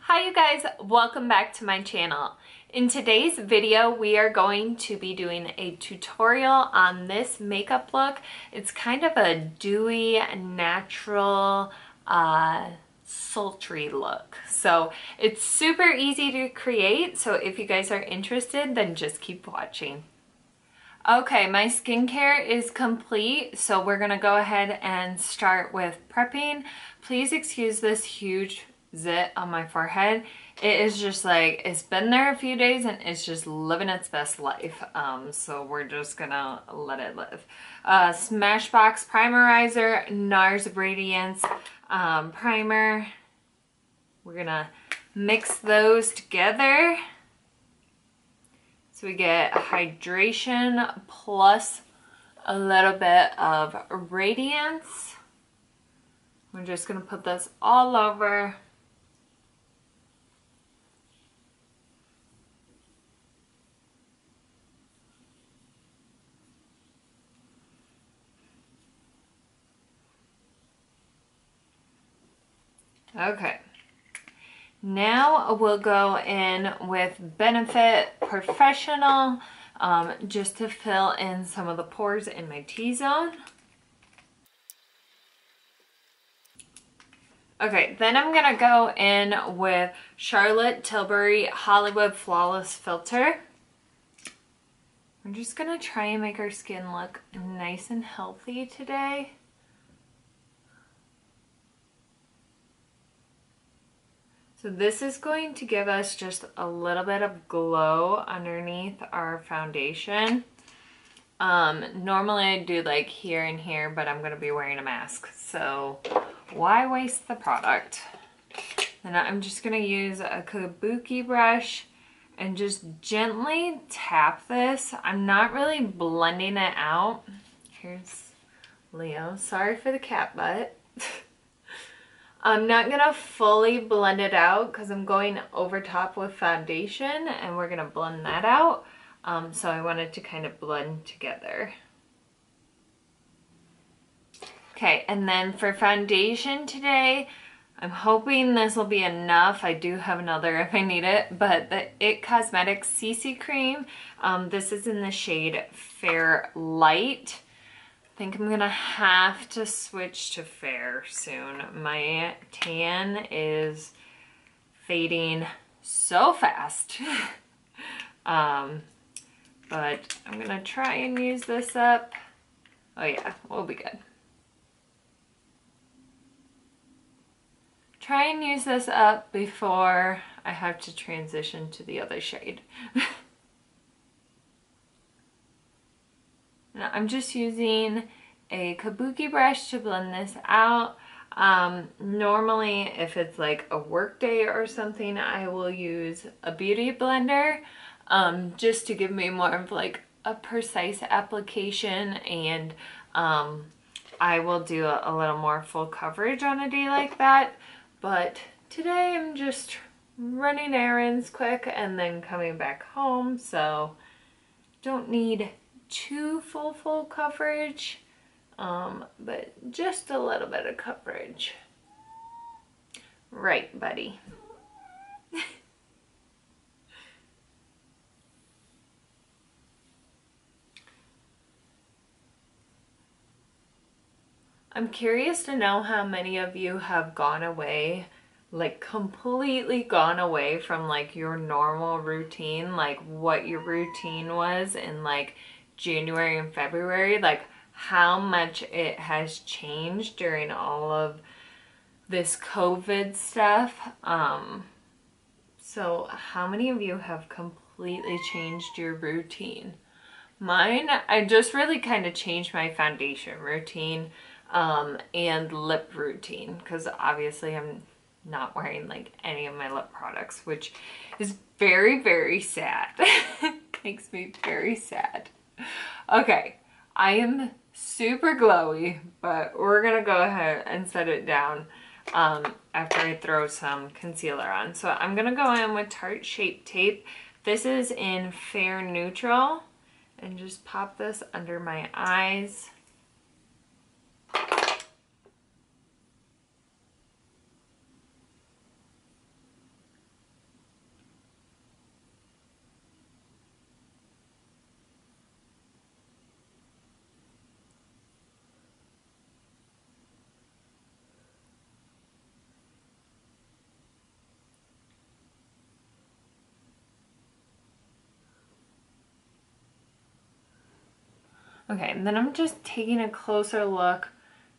Hi you guys, welcome back to my channel. In today's video, we are going to be doing a tutorial on this makeup look. It's kind of a dewy, natural, sultry look. So it's super easy to create. So if you guys are interested, then just keep watching. Okay, my skincare is complete, so we're gonna go ahead and start with prepping. Please excuse this huge zit on my forehead. It is just like, it's been there a few days and it's just living its best life. So we're just gonna let it live. Smashbox Primerizer, NARS Radiance Primer. We're gonna mix those together. So we get hydration plus a little bit of radiance. We're just gonna put this all over. Okay. Now we'll go in with Benefit Professional just to fill in some of the pores in my T-zone. Okay, then I'm gonna go in with Charlotte Tilbury Hollywood Flawless Filter. We're just gonna try and make our skin look nice and healthy today. So this is going to give us just a little bit of glow underneath our foundation. Normally I do like here and here, but I'm gonna be wearing a mask, so why waste the product? And I'm just gonna use a kabuki brush and just gently tap this. I'm not really blending it out. Here's Leo, sorry for the cat butt. I'm not gonna fully blend it out because I'm going over top with foundation and we're gonna blend that out. So I wanted to kind of blend together. Okay, and then for foundation today, I'm hoping this will be enough. I do have another if I need it, but the It Cosmetics CC Cream. This is in the shade Fair Light. I think I'm gonna have to switch to fair soon. My tan is fading so fast. But I'm gonna try and use this up. Oh yeah, we'll be good. Try and use this up before I have to transition to the other shade. Now, I'm just using a kabuki brush to blend this out. Normally, if it's like a work day or something, I will use a beauty blender just to give me more of like a precise application, and I will do a little more full coverage on a day like that. But today I'm just running errands quick and then coming back home, so don't need too full coverage, but just a little bit of coverage. Right, buddy. I'm curious to know how many of you have gone away, like completely gone away from like your normal routine, like what your routine was in like January and February, like how much it has changed during all of this COVID stuff. So how many of you have completely changed your routine? Mine, I just really kind of changed my foundation routine and lip routine, because obviously I'm not wearing like any of my lip products, which is very, very sad. Makes me very sad. Okay, I am super glowy, but we're gonna go ahead and set it down after I throw some concealer on. So I'm gonna go in with Tarte Shape Tape. This is in Fair Neutral, and just pop this under my eyes. Okay, and then I'm just taking a closer look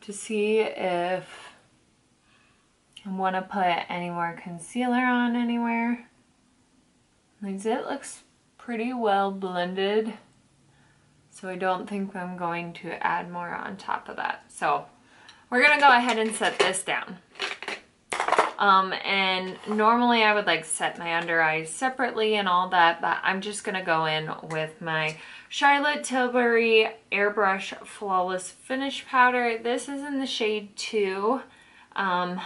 to see if I want to put any more concealer on anywhere. Like, it looks pretty well blended, so I don't think I'm going to add more on top of that. So we're gonna go ahead and set this down. And normally I would like set my under eyes separately and all that, but I'm just gonna go in with my Charlotte Tilbury Airbrush Flawless Finish Powder. This is in the shade 2. I'm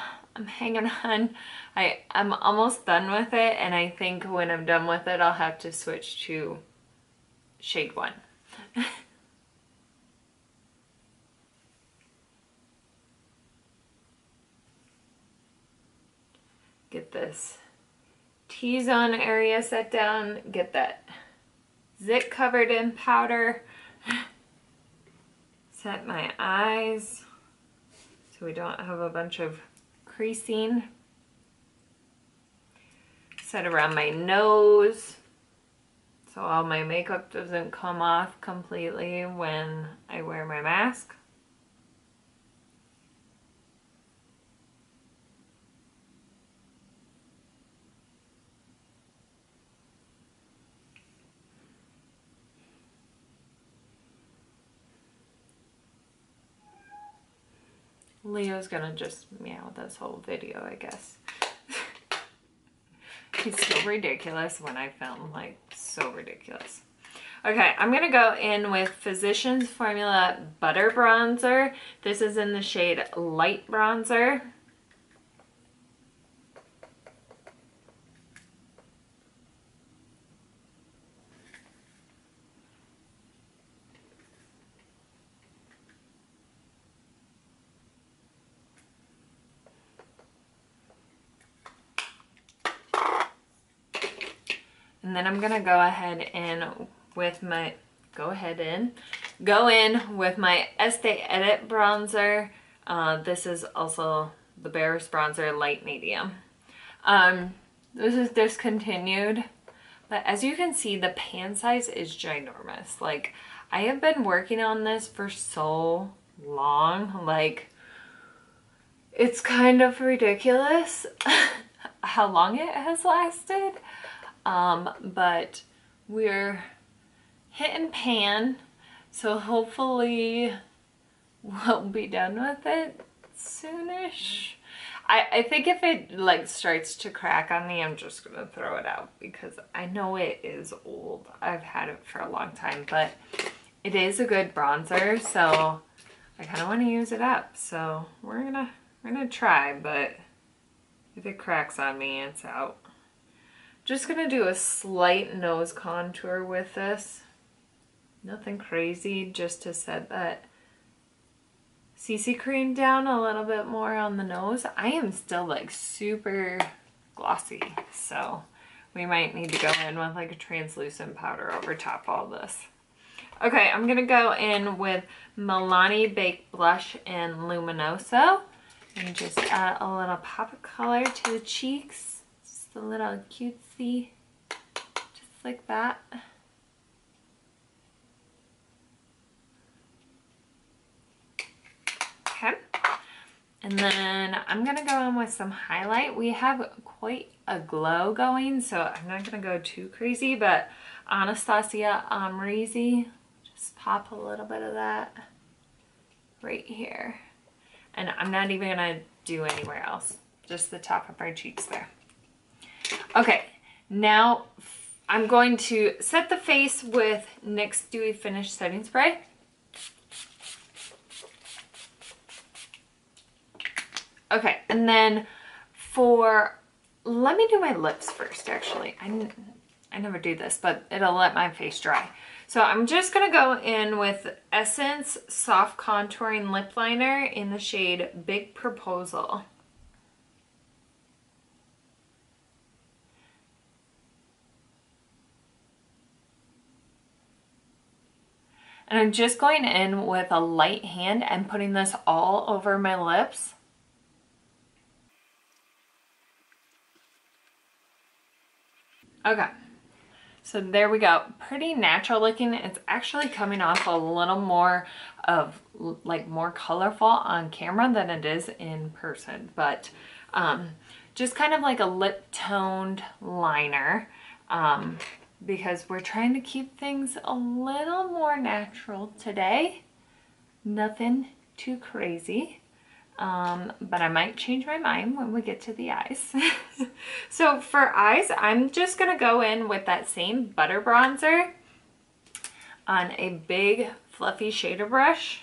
hanging on. I'm almost done with it, and I think when I'm done with it, I'll have to switch to shade 1. Get this T-zone area set down, get that zit covered in powder, set my eyes so we don't have a bunch of creasing, set around my nose so all my makeup doesn't come off completely when I wear my mask. Leo's gonna just meow this whole video, I guess. He's so ridiculous when I film, like, so ridiculous. Okay, I'm gonna go in with Physicians Formula Butter Bronzer. This is in the shade Light Bronzer. And then I'm gonna go ahead in with my, go in with my Estee Edit bronzer. This is also the Barris bronzer light medium. This is discontinued, but as you can see, the pan size is ginormous. Like, I have been working on this for so long, like, it's kind of ridiculous how long it has lasted. But we're hitting pan, so hopefully we'll be done with it soonish. I think if it like starts to crack on me, I'm just gonna throw it out because I know it is old. I've had it for a long time, but it is a good bronzer, so I kind of want to use it up. So we're gonna try, but if it cracks on me, it's out. Just gonna do a slight nose contour with this. Nothing crazy, just to set that CC cream down a little bit more on the nose. I am still like super glossy, so we might need to go in with like a translucent powder over top all this. Okay, I'm gonna go in with Milani Baked Blush and Luminoso and just add a little pop of color to the cheeks. A little cutesy, just like that. Okay, and then I'm gonna go in with some highlight. We have quite a glow going, so I'm not gonna go too crazy, but Anastasia Amrezy, just pop a little bit of that right here. And I'm not even gonna do anywhere else, just the top of our cheeks there. Okay, now I'm going to set the face with NYX Dewy Finish Setting Spray. Okay, and then let me do my lips first, actually. I never do this, but it'll let my face dry. So I'm just gonna go in with Essence Soft Contouring Lip Liner in the shade Big Proposal. And I'm just going in with a light hand and putting this all over my lips. Okay, So there we go. Pretty natural looking. It's actually coming off a little more of like more colorful on camera than it is in person, but just kind of like a lip toned liner, because we're trying to keep things a little more natural today. Nothing too crazy. But I might change my mind when we get to the eyes. So for eyes, I'm just gonna go in with that same butter bronzer on a big fluffy shader brush.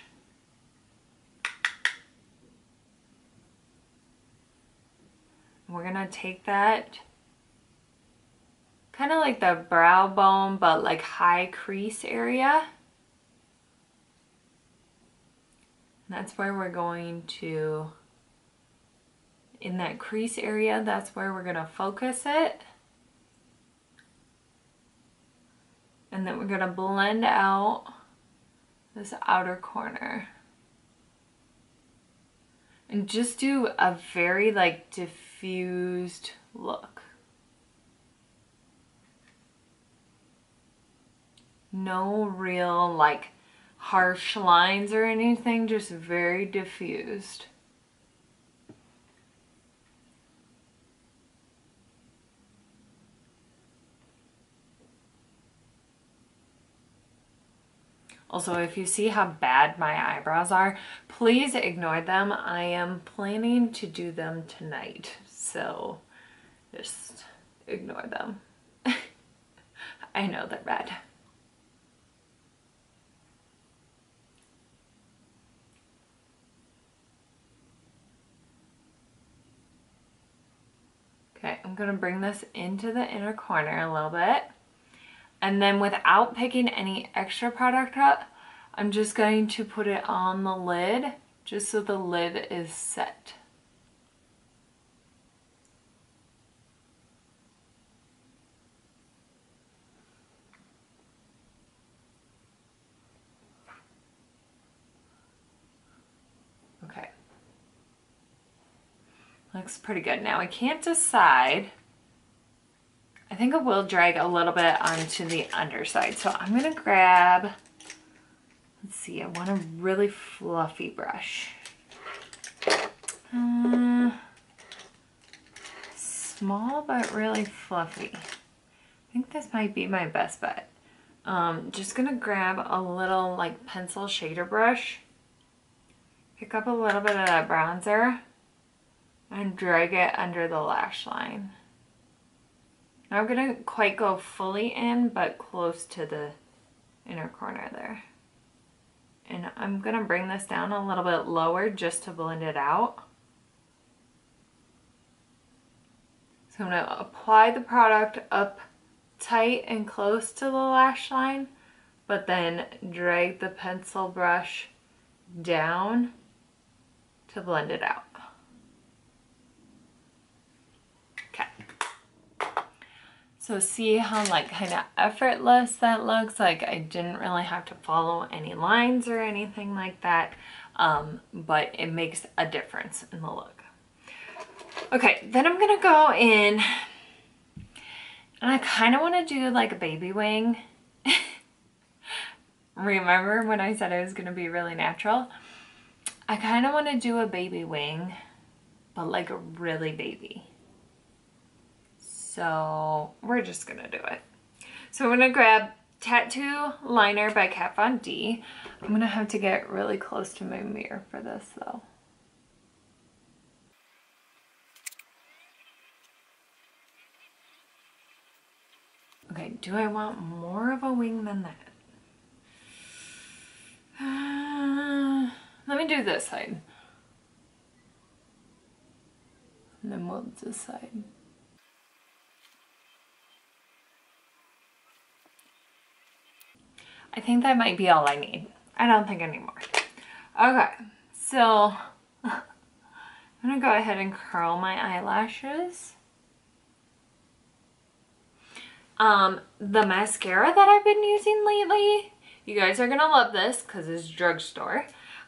We're gonna take that kind of like the brow bone, but like high crease area. That's where we're going to, in that crease area, that's where we're gonna focus it. And then we're gonna blend out this outer corner. And just do a very like diffused look. No real like harsh lines or anything, just very diffused. Also, if you see how bad my eyebrows are, please ignore them. I am planning to do them tonight, so just ignore them. I know they're bad. Okay, I'm gonna bring this into the inner corner a little bit. And then without picking any extra product up, I'm just going to put it on the lid, just so the lid is set. Okay. Looks pretty good. Now I can't decide. I think it will drag a little bit onto the underside. So I'm gonna grab, let's see, I want a really fluffy brush. Small but really fluffy. I think this might be my best bet. Just gonna grab a little like pencil shader brush, pick up a little bit of that bronzer, and drag it under the lash line. Now I'm gonna quite go fully in, but close to the inner corner there. And I'm gonna bring this down a little bit lower just to blend it out. So I'm gonna apply the product up tight and close to the lash line, but then drag the pencil brush down to blend it out. Okay. So see how like kind of effortless that looks? Like I didn't really have to follow any lines or anything like that, but it makes a difference in the look. Okay, then I'm gonna go in and I kind of want to do like a baby wing. Remember when I said it was gonna be really natural? I kind of want to do a baby wing, but like a really baby. So we're just gonna do it. So I'm gonna grab Tattoo Liner by Kat Von D. I'm gonna have to get really close to my mirror for this though. Okay, do I want more of a wing than that? Let me do this side. And then we'll decide. I think that might be all I need. I don't think anymore. Okay, so I'm gonna go ahead and curl my eyelashes. The mascara that I've been using lately, you guys are gonna love this because it's drugstore.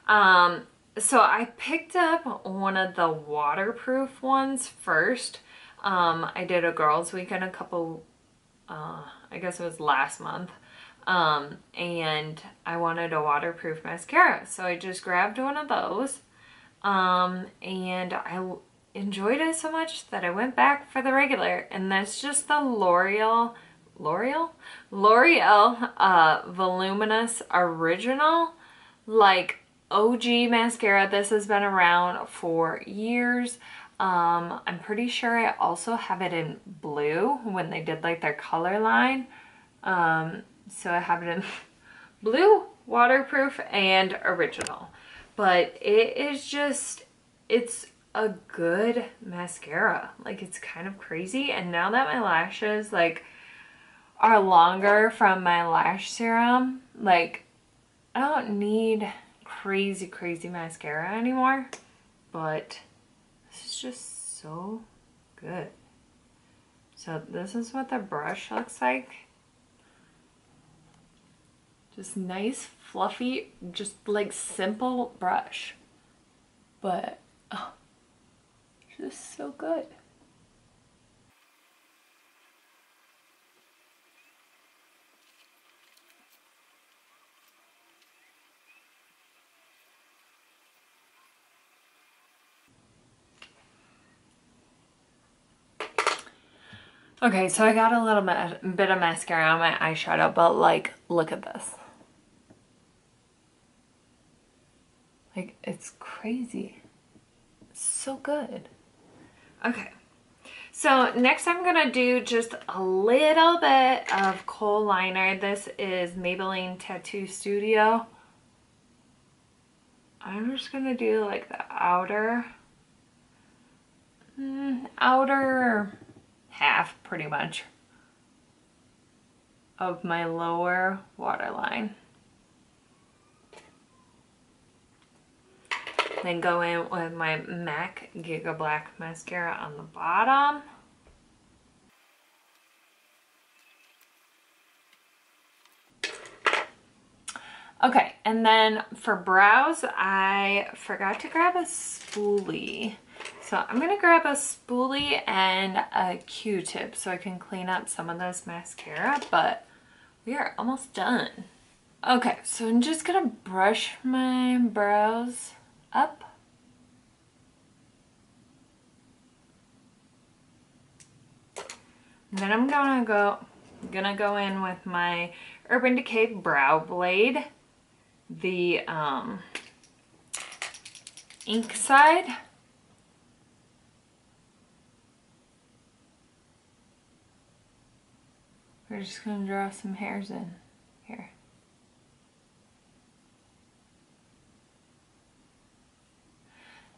So I picked up one of the waterproof ones first. I did a girls weekend a couple I guess it was last month. And I wanted a waterproof mascara. So I just grabbed one of those. And I enjoyed it so much that I went back for the regular. And that's just the L'Oreal Voluminous Original, like OG mascara. This has been around for years. I'm pretty sure I also have it in blue when they did like their color line. So I have it in blue, waterproof, and original. But it is just, it's a good mascara. Like, it's kind of crazy. And now that my lashes like are longer from my lash serum, like I don't need crazy mascara anymore. But this is just so good. So this is what the brush looks like. Just nice, fluffy, just like simple brush. But, oh, just so good. Okay, so I got a little bit of mascara on my eyeshadow, but like, look at this. Like, it's crazy. It's so good. Okay, so next I'm gonna do just a little bit of kohl liner. This is Maybelline Tattoo Studio. I'm just gonna do like the outer half, pretty much, of my lower waterline. Then go in with my MAC Giga Black mascara on the bottom. Okay, and then for brows, I forgot to grab a spoolie. So I'm gonna grab a spoolie and a Q-tip so I can clean up some of this mascara, but we are almost done. Okay, so I'm just gonna brush my brows up. And then I'm gonna go in with my Urban Decay Brow Blade, the ink side. We're just gonna draw some hairs in here.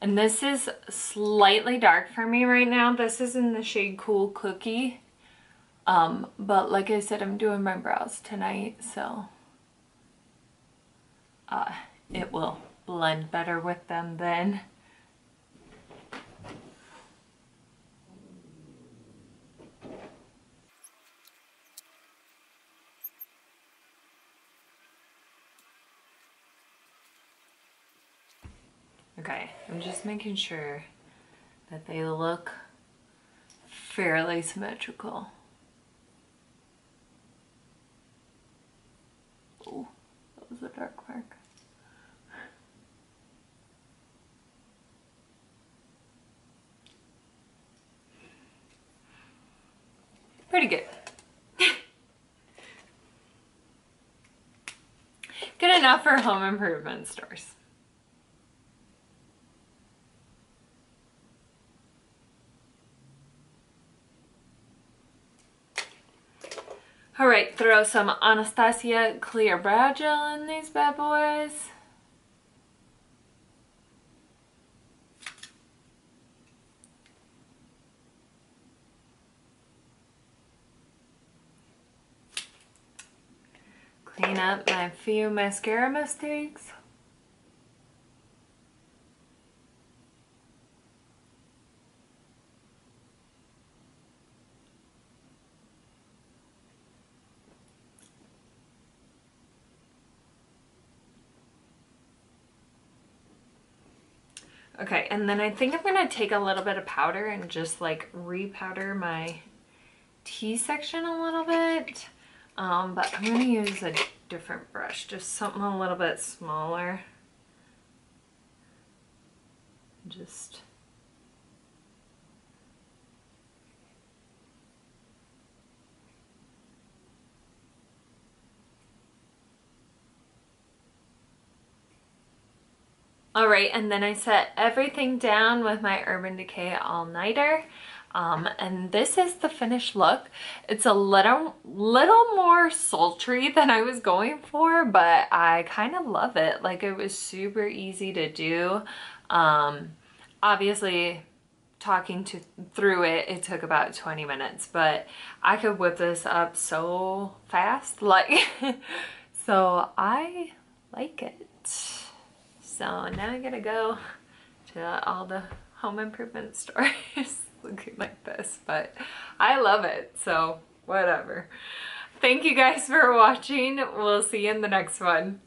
And this is slightly dark for me right now. This is in the shade Cool Cookie. But like I said, I'm doing my brows tonight, so it will blend better with them then. Okay, I'm just making sure that they look fairly symmetrical. Oh, that was a dark mark. Pretty good. Good enough for home improvement stores. All right, throw some Anastasia Clear Brow Gel in these bad boys. Clean up my few mascara mistakes. Okay, and then I think I'm gonna take a little bit of powder and just like re-powder my T-section a little bit, but I'm gonna use a different brush, just something a little bit smaller. Just all right, and then I set everything down with my Urban Decay All-Nighter. And this is the finished look. It's a little more sultry than I was going for, but I kind of love it. Like, it was super easy to do. Obviously, talking through it, it took about 20 minutes, but I could whip this up so fast. Like, so I like it. So now I gotta go to all the home improvement stores looking like this, but I love it, so whatever. Thank you guys for watching. We'll see you in the next one.